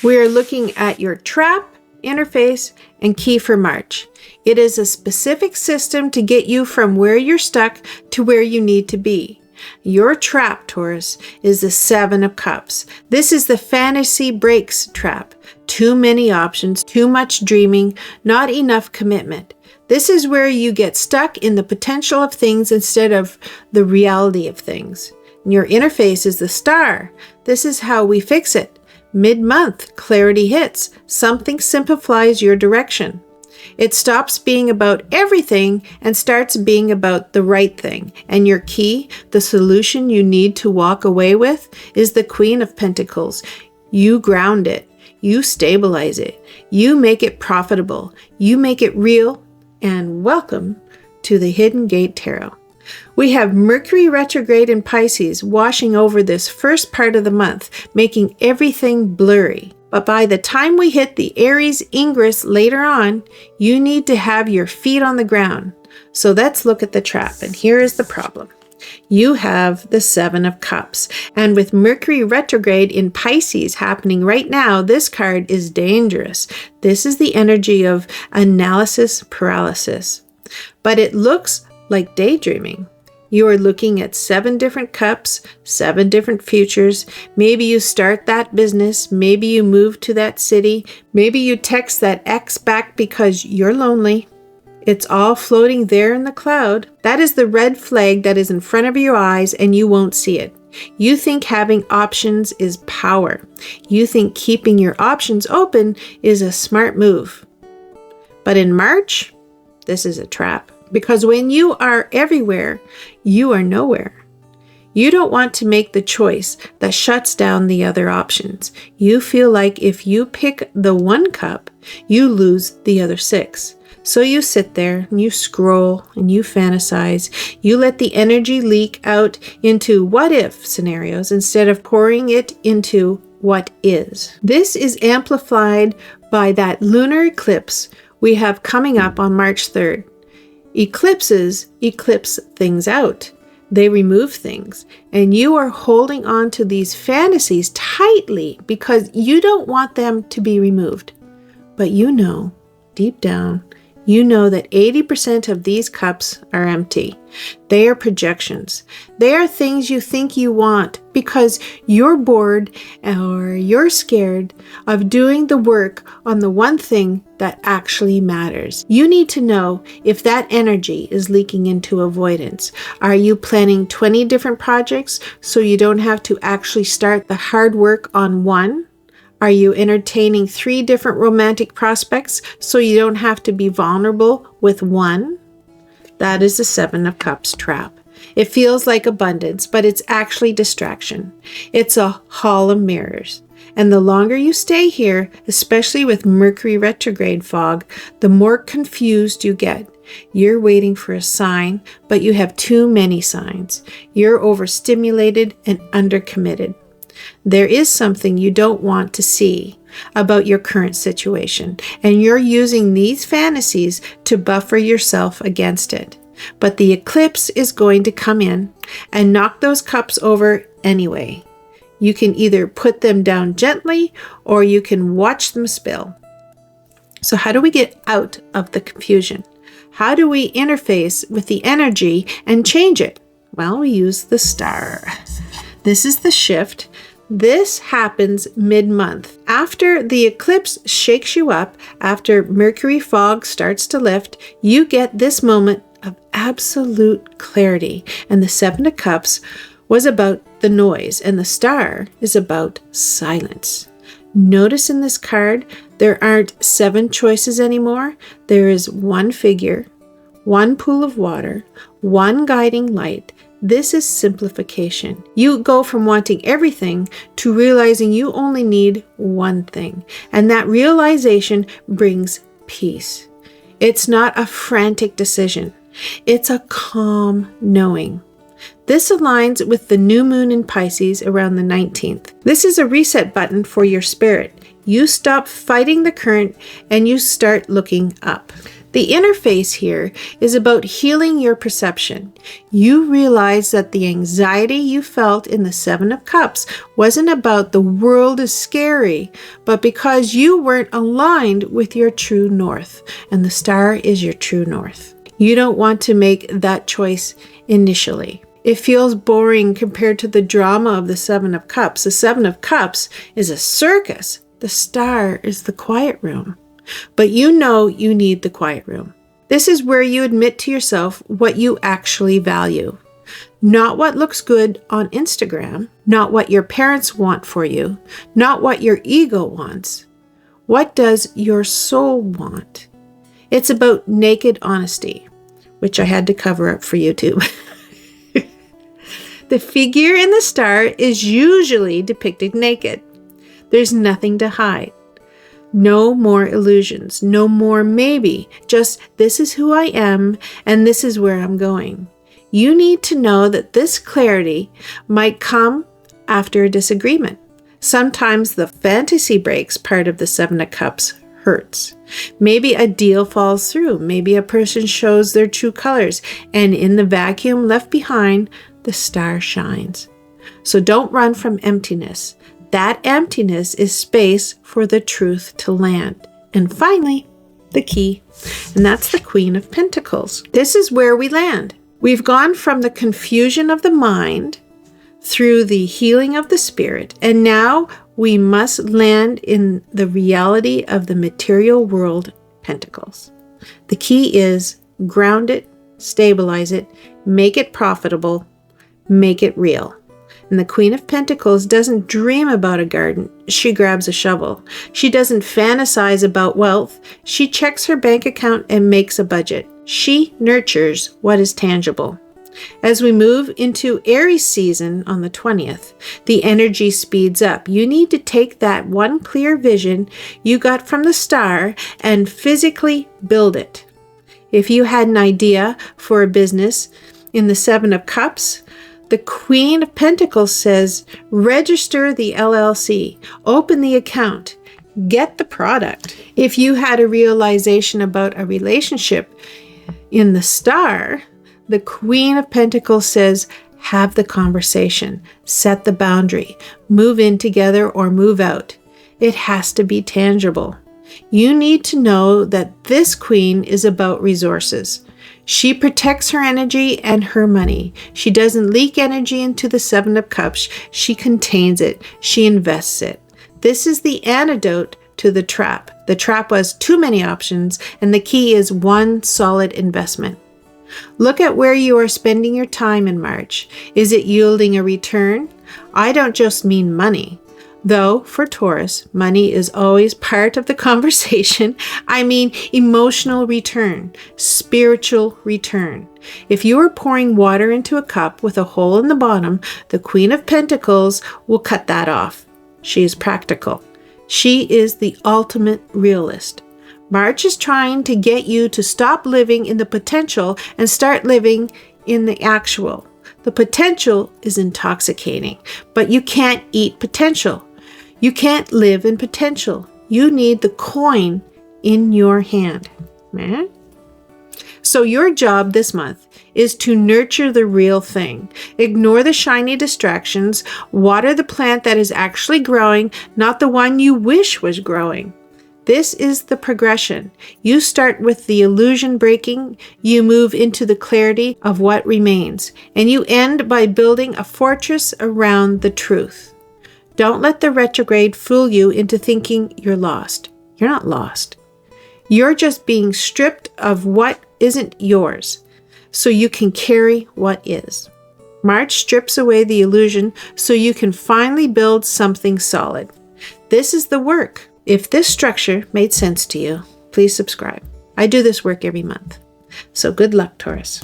We are looking at your trap, interface, and key for March. It is a specific system to get you from where you're stuck to where you need to be. Your trap, Taurus, is the Seven of Cups. This is the fantasy breaks trap. Too many options, too much dreaming, not enough commitment. This is where you get stuck in the potential of things instead of the reality of things. And your interface is the Star. This is how we fix it. Mid-month, clarity hits. Something simplifies your direction. It stops being about everything and starts being about the right thing. And your key, the solution you need to walk away with, is the Queen of Pentacles. You ground it. You stabilize it. You make it profitable. You make it real. And welcome to the Hidden Gate Tarot. We have Mercury retrograde in Pisces washing over this first part of the month, making everything blurry. But by the time we hit the Aries Ingress later on, you need to have your feet on the ground. So let's look at the trap. And here is the problem. You have the Seven of Cups. And with Mercury retrograde in Pisces happening right now, this card is dangerous. This is the energy of analysis paralysis. But it looks like daydreaming. You are looking at 7 different cups, 7 different futures. Maybe you start that business. Maybe you move to that city. Maybe you text that ex back because you're lonely. It's all floating there in the cloud. That is the red flag that is in front of your eyes and you won't see it. You think having options is power. You think keeping your options open is a smart move. But in March, this is a trap. Because when you are everywhere, you are nowhere. You don't want to make the choice that shuts down the other options. You feel like if you pick the one cup, you lose the other 6. So you sit there and you scroll and you fantasize. You let the energy leak out into what if scenarios instead of pouring it into what is. This is amplified by that lunar eclipse we have coming up on March 3rd. Eclipses eclipse things out. They remove things. And you are holding on to these fantasies tightly because you don't want them to be removed. But you know, deep down, you know that 80% of these cups are empty. They are projections. They are things you think you want because you're bored or you're scared of doing the work on the one thing that actually matters. You need to know if that energy is leaking into avoidance. Are you planning 20 different projects so you don't have to actually start the hard work on one? Are you entertaining 3 different romantic prospects so you don't have to be vulnerable with one? That is the Seven of Cups trap. It feels like abundance, but it's actually distraction. It's a hall of mirrors. And the longer you stay here, especially with Mercury retrograde fog, the more confused you get. You're waiting for a sign, but you have too many signs. You're overstimulated and undercommitted. There is something you don't want to see about your current situation, and you're using these fantasies to buffer yourself against it. But the eclipse is going to come in and knock those cups over anyway. You can either put them down gently or you can watch them spill. So how do we get out of the confusion? How do we interface with the energy and change it? Well, we use the Star. This is the shift. This happens mid-month. After the eclipse shakes you up, after Mercury fog starts to lift, you get this moment of absolute clarity. And the Seven of Cups was about the noise, and the Star is about silence. Notice in this card, there aren't 7 choices anymore. There is one figure, one pool of water, one guiding light. This is simplification. You go from wanting everything to realizing you only need one thing. And that realization brings peace. It's not a frantic decision. It's a calm knowing. This aligns with the new moon in Pisces around the 19th. This is a reset button for your spirit. You stop fighting the current and you start looking up. The interface here is about healing your perception. You realize that the anxiety you felt in the Seven of Cups wasn't about the world is scary, but because you weren't aligned with your true north, and the star is your true north. You don't want to make that choice initially. It feels boring compared to the drama of the Seven of Cups. The Seven of Cups is a circus. The star is the quiet room. But you know you need the quiet room. This is where you admit to yourself what you actually value. Not what looks good on Instagram, not what your parents want for you, not what your ego wants. What does your soul want? It's about naked honesty, which I had to cover up for YouTube. The figure in the star is usually depicted naked. There's nothing to hide. No more illusions, no more maybe, just this is who I am and this is where I'm going. You need to know that this clarity might come after a disagreement. Sometimes the fantasy breaks part of the Seven of Cups hurts. Maybe a deal falls through. Maybe a person shows their true colors, and in the vacuum left behind, the star shines. So don't run from emptiness. That emptiness is space for the truth to land. And finally, the key, and that's the Queen of Pentacles. This is where we land. We've gone from the confusion of the mind through the healing of the spirit, and now we must land in the reality of the material world, Pentacles. The key is ground it, stabilize it, make it profitable, make it real. And the Queen of Pentacles doesn't dream about a garden. She grabs a shovel. She doesn't fantasize about wealth. She checks her bank account and makes a budget. She nurtures what is tangible. As we move into Aries season on the 20th, the energy speeds up. You need to take that one clear vision you got from the star and physically build it. If you had an idea for a business in the Seven of Cups, the Queen of Pentacles says, register the LLC, open the account, get the product. If you had a realization about a relationship in the star, the Queen of Pentacles says, have the conversation, set the boundary, move in together or move out. It has to be tangible. You need to know that this queen is about resources. She protects her energy and her money. She doesn't leak energy into the Seven of Cups. She contains it. She invests it. This is the antidote to the trap. The trap was too many options, and the key is one solid investment. Look at where you are spending your time in March. Is it yielding a return? I don't just mean money. Though, for Taurus, money is always part of the conversation. I mean emotional return, spiritual return. If you are pouring water into a cup with a hole in the bottom, the Queen of Pentacles will cut that off. She is practical. She is the ultimate realist. March is trying to get you to stop living in the potential and start living in the actual. The potential is intoxicating, but you can't eat potential. You can't live in potential. You need the coin in your hand. Man. So your job this month is to nurture the real thing. Ignore the shiny distractions. Water the plant that is actually growing, not the one you wish was growing. This is the progression. You start with the illusion breaking, you move into the clarity of what remains, and you end by building a fortress around the truth. Don't let the retrograde fool you into thinking you're lost. You're not lost. You're just being stripped of what isn't yours, so you can carry what is. March strips away the illusion so you can finally build something solid. This is the work. If this structure made sense to you, please subscribe. I do this work every month. So good luck, Taurus.